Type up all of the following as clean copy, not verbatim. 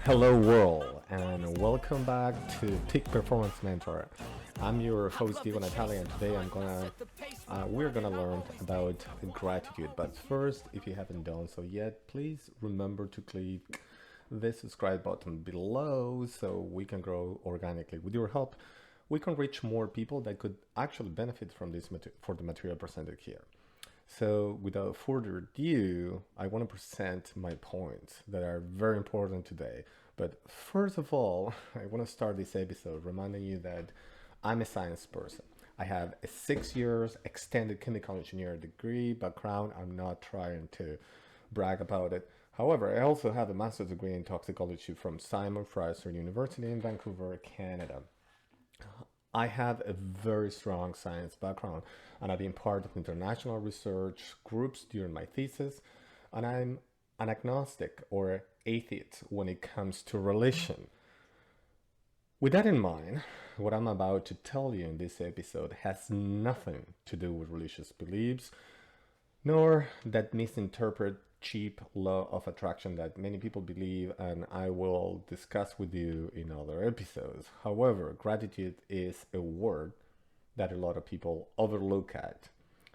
Hello world, and welcome back to Peak Performance Mentor. I'm your host Diego Natale, and today we're gonna learn about gratitude. But first, if you haven't done so yet, please remember to click the subscribe button below so we can grow organically. With your help, we can reach more people that could actually benefit from for the material presented here. So without further ado, I want to present my points that are very important today. But first of all, I want to start this episode reminding you that I'm a science person. I have a 6 years extended chemical engineer degree background. I'm not trying to brag about it. However, I also have a master's degree in toxicology from Simon Fraser University in Vancouver, Canada. I have a very strong science background, and I've been part of international research groups during my thesis, and I'm an agnostic or atheist when it comes to religion. With that in mind, what I'm about to tell you in this episode has nothing to do with religious beliefs, nor that misinterpret cheap law of attraction that many people believe, and I will discuss with you in other episodes. However, gratitude is a word that a lot of people overlook at.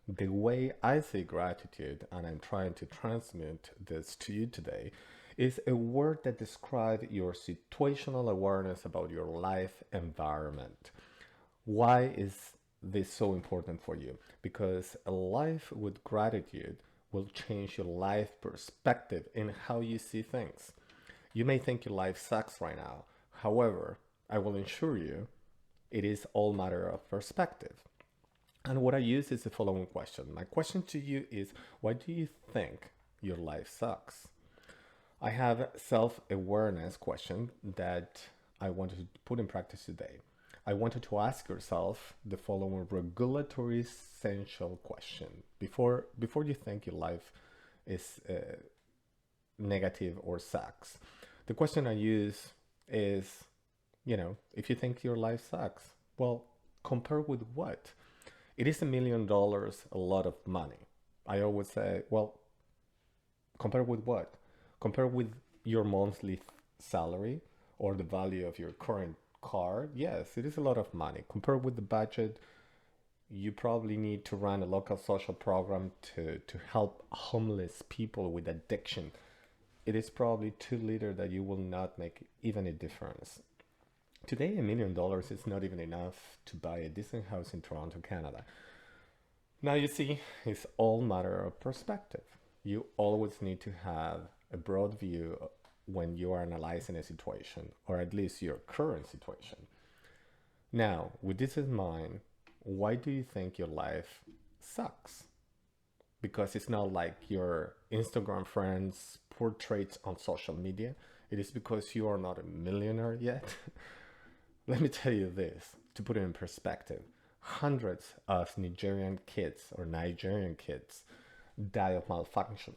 The way I say gratitude, and I'm trying to transmit this to you today, is a word that describes your situational awareness about your life environment. Why is this so important for you? Because a life with gratitude will change your life perspective in how you see things. You may think your life sucks right now. However, I will assure you it is all matter of perspective. And what I use is the following question. My question to you is, why do you think your life sucks? I have a self-awareness question that I wanted to put in practice today. I wanted to ask yourself the following regulatory essential question. Before you think your life is negative or sucks, the question I use is, if you think your life sucks, well, compare with what? It is $1 million, a lot of money. I always say, well, compare with what? Compare with your monthly salary or the value of your current car. Yes, it is a lot of money. Compare with the budget you probably need to run a local social program to help homeless people with addiction. It is probably too little that you will not make even a difference. Today, $1 million is not even enough to buy a decent house in Toronto, Canada. Now you see, it's all matter of perspective. You always need to have a broad view when you are analyzing a situation, or at least your current situation. Now, with this in mind, why do you think your life sucks? Because it's not like your Instagram friends' portraits on social media. It is because you are not a millionaire yet. Let me tell you this, to put it in perspective. Hundreds of Nigerian kids die of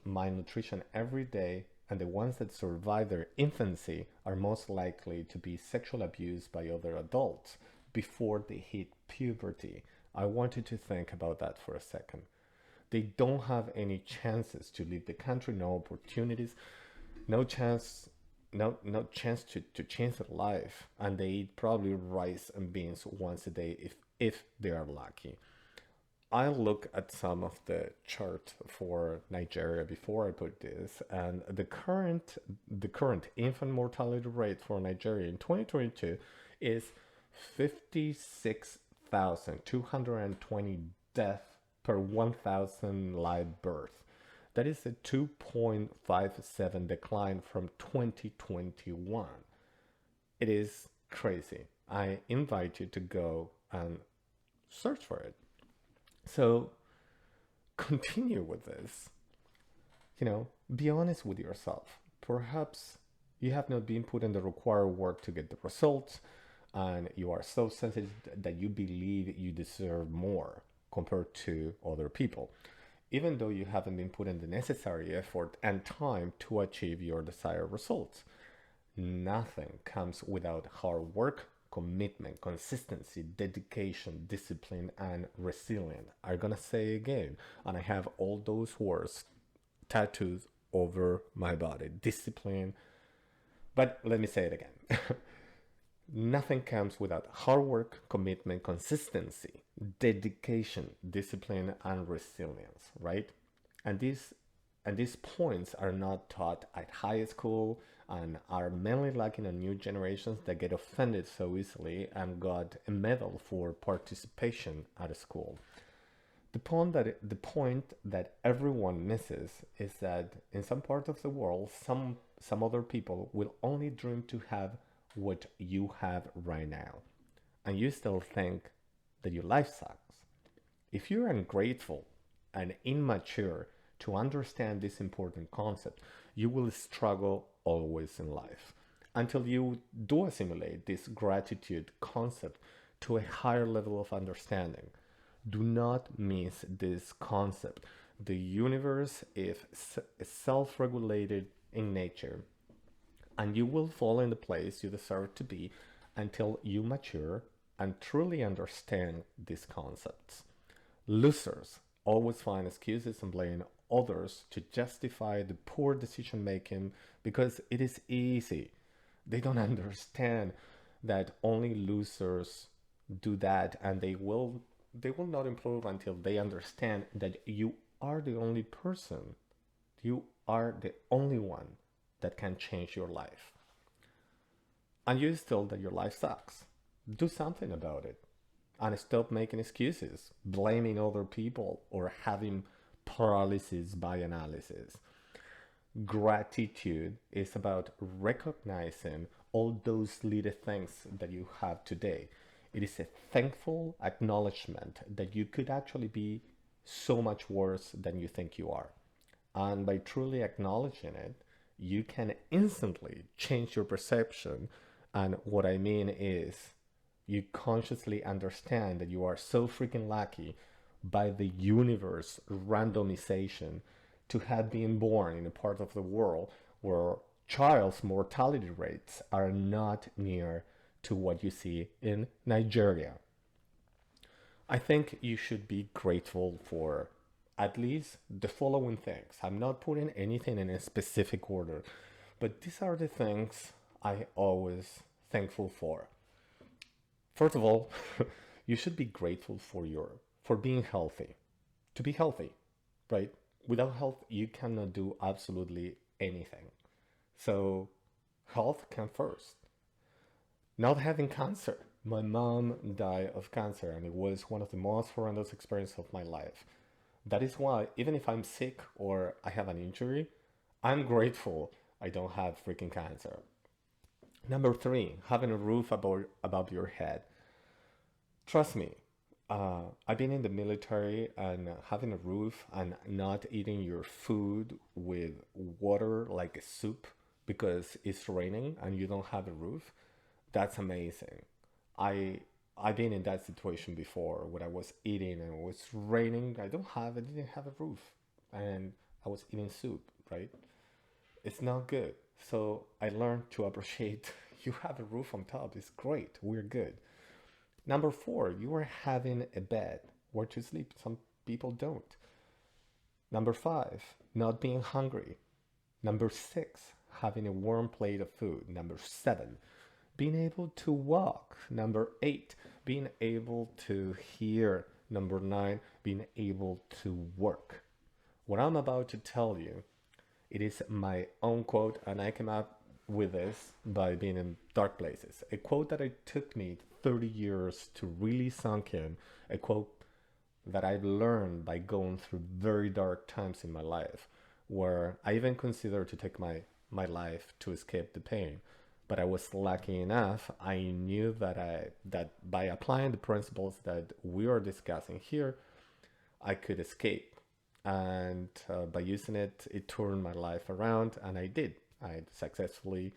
malnutrition every day, and the ones that survive their infancy are most likely to be sexually abused by other adults before they hit puberty. I want you to think about that for a second. They don't have any chances to leave the country, no opportunities, no chance to change their life, and they eat probably rice and beans once a day if they are lucky. I look at some of the chart for Nigeria before I put this, and the current infant mortality rate for Nigeria in 2022 is 56,220 deaths per 1,000 live births. That is a 2.57 decline from 2021. It is crazy. I invite you to go and search for it. So continue with this. Be honest with yourself. Perhaps you have not been put in the required work to get the results, and you are so sensitive that you believe you deserve more compared to other people, even though you haven't been put in the necessary effort and time to achieve your desired results. Nothing comes without hard work, commitment, consistency, dedication, discipline, and resilience. I'm gonna say again, and I have all those words tattooed over my body. Discipline. But let me say it again. Nothing comes without hard work, commitment, consistency, dedication, discipline, and resilience, right? And these points are not taught at high school and are mainly lacking in new generations that get offended so easily and got a medal for participation at school. The point that everyone misses is that in some part of the world, some other people will only dream to have what you have right now, and you still think that your life sucks. If you're ungrateful and immature to understand this important concept, you will struggle always in life until you do assimilate this gratitude concept to a higher level of understanding. Do not miss this concept. The universe is self regulated in nature, and you will fall in the place you deserve to be until you mature and truly understand these concepts. Losers always find excuses and blame others to justify the poor decision making because it is easy. They don't understand that only losers do that, and they will not improve until they understand that you are the only person, you are the only one that can change your life. And you still that your life sucks. Do something about it and stop making excuses, blaming other people, or having paralysis by analysis. Gratitude is about recognizing all those little things that you have today. It is a thankful acknowledgement that you could actually be so much worse than you think you are. And by truly acknowledging it, you can instantly change your perception. And what I mean is, you consciously understand that you are so freaking lucky by the universe randomization to have been born in a part of the world where child's mortality rates are not near to what you see in Nigeria. I think you should be grateful for at least the following things. I'm not putting anything in a specific order, but these are the things I always thankful for. First of all, you should be grateful for being healthy. To be healthy, right? Without health, you cannot do absolutely anything. So, health comes first. Not having cancer. My mom died of cancer, and it was one of the most horrendous experiences of my life. That is why, even if I'm sick or I have an injury, I'm grateful I don't have freaking cancer. Number three, having a roof above your head. Trust me, I've been in the military, and having a roof and not eating your food with water like a soup because it's raining and you don't have a roof, that's amazing. I I've been in that situation before when I was eating and it was raining. I didn't have a roof, and I was eating soup, right? It's not good. So I learned to appreciate you have a roof on top. It's great. We're good. Number four, you are having a bed where to sleep. Some people don't. Number five, not being hungry. Number six, having a warm plate of food. Number seven, being able to walk. Number eight, being able to hear. Number nine, being able to work. What I'm about to tell you, it is my own quote, and I came up with this by being in dark places. A quote that it took me 30 years to really sunk in. A quote that I've learned by going through very dark times in my life, where I even considered to take my life to escape the pain. But I was lucky enough. I knew that by applying the principles that we are discussing here, I could escape. And by using it, it turned my life around, and I did. I successfully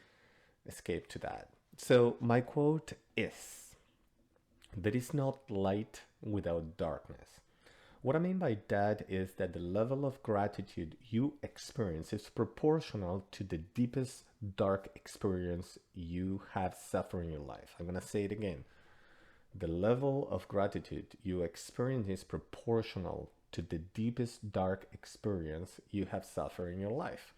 escaped to that. So my quote is, there is not light without darkness. What I mean by that is that the level of gratitude you experience is proportional to the deepest dark experience you have suffered in your life. I'm going to say it again. The level of gratitude you experience is proportional to the deepest dark experience you have suffered in your life.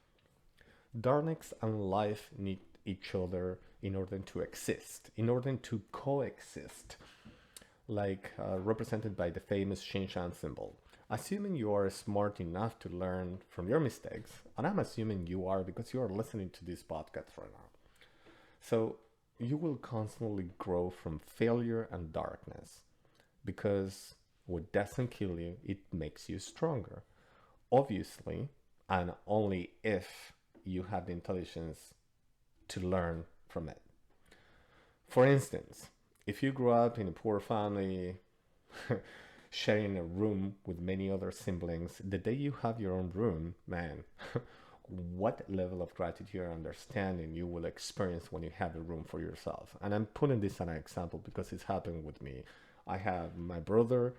Darkness and life need each other in order to exist, in order to coexist, like represented by the famous Shin-shan symbol. Assuming you are smart enough to learn from your mistakes, and I'm assuming you are because you are listening to this podcast right now. So you will constantly grow from failure and darkness because what doesn't kill you, it makes you stronger. Obviously, and only if you have the intelligence to learn from it. For instance, if you grew up in a poor family, sharing a room with many other siblings, the day you have your own room, man, what level of gratitude and understanding you will experience when you have a room for yourself. And I'm putting this as an example because it's happened with me. I have my brother,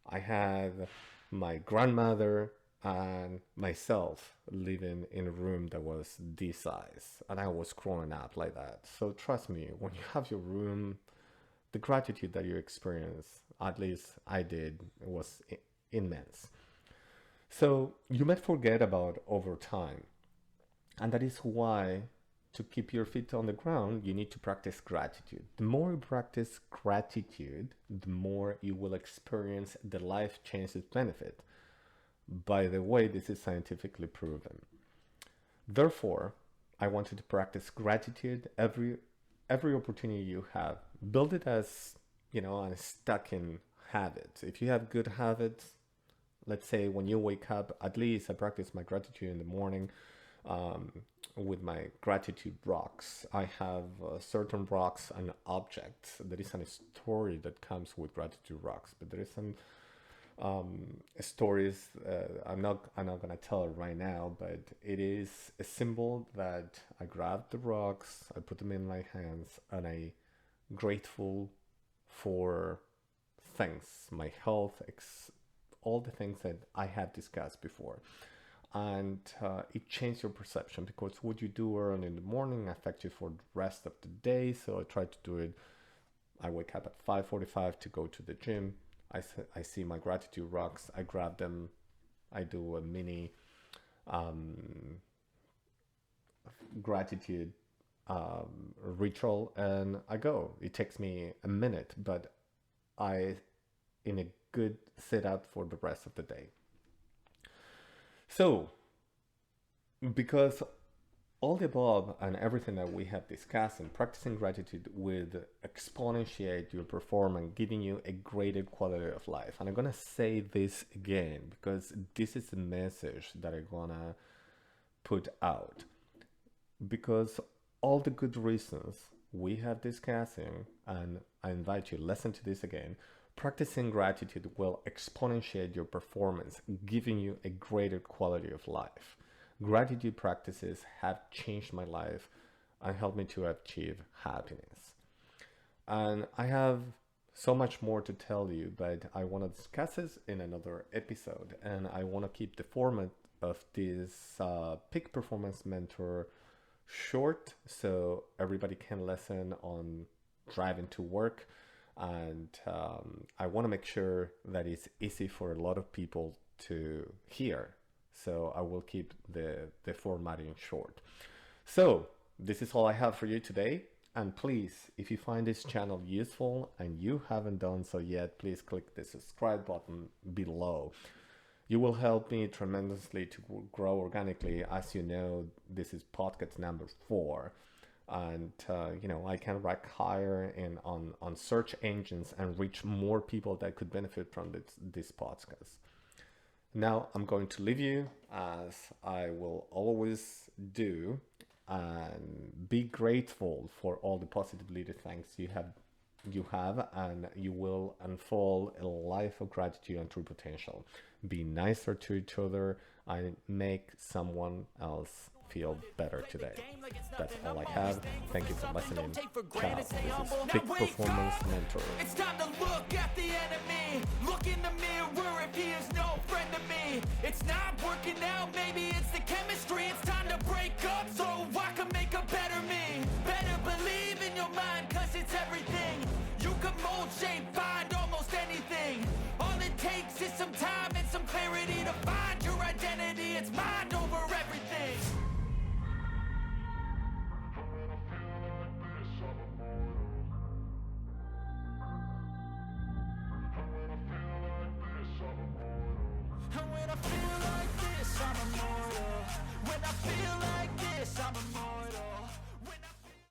I had my grandmother, and myself living in a room that was this size, and I was growing up like that. So trust me, when you have your room, the gratitude that you experience, at least I did, was immense. So you might forget about over time, and that is why to keep your feet on the ground, you need to practice gratitude. The more you practice gratitude, the more you will experience the life changes benefit. By the way, this is scientifically proven. Therefore, I want you to practice gratitude every opportunity you have. Build it as, a stuck in habit. If you have good habits, let's say when you wake up, at least I practice my gratitude in the morning with my gratitude rocks. I have certain rocks and objects. There is a story that comes with gratitude rocks, but there is some stories I'm not gonna tell it right now, but it is a symbol that I grab the rocks, I put them in my hands, and I grateful for things, my health, all the things that I have discussed before. And it changed your perception because what you do early in the morning affects you for the rest of the day. So I try to do it. I wake up at 5:45 to go to the gym. I see my gratitude rocks. I grab them. I do a mini gratitude ritual, and I go. It takes me a minute, but I in a good setup for the rest of the day. So, because all the above and everything that we have discussed and practicing gratitude will exponentiate your performance, giving you a greater quality of life. And I'm gonna say this again because this is the message that I'm gonna put out. Because all the good reasons we have discussing, and I invite you listen to this again. Practicing gratitude will exponentiate your performance, giving you a greater quality of life. Gratitude practices have changed my life and helped me to achieve happiness. And I have so much more to tell you, but I want to discuss this in another episode. And I want to keep the format of this Peak Performance Mentor short so everybody can listen on driving to work. And I want to make sure that it's easy for a lot of people to hear. So I will keep the formatting short. So this is all I have for you today. And please, if you find this channel useful and you haven't done so yet, please click the subscribe button below. You will help me tremendously to grow organically. As you know, this is podcast number 4. And I can rank higher on search engines and reach more people that could benefit from this podcast. Now I'm going to leave you as I will always do, and be grateful for all the positive little things you have, and you will unfold a life of gratitude and true potential. Be nicer to each other and make someone else feel better today. That's all I have. Thank you for listening. Ciao. This is Big Performance Mentor. It's time to look at the enemy. Look in the mirror if he is no friend to me. It's not working out, maybe it's the chemistry. It's time to break up so I can make a better me. Better believe in your mind, cause it's everything. You can mold, shape, find almost anything. All it takes is some time and some clarity to find your identity. It's mind over everything. I'm immortal.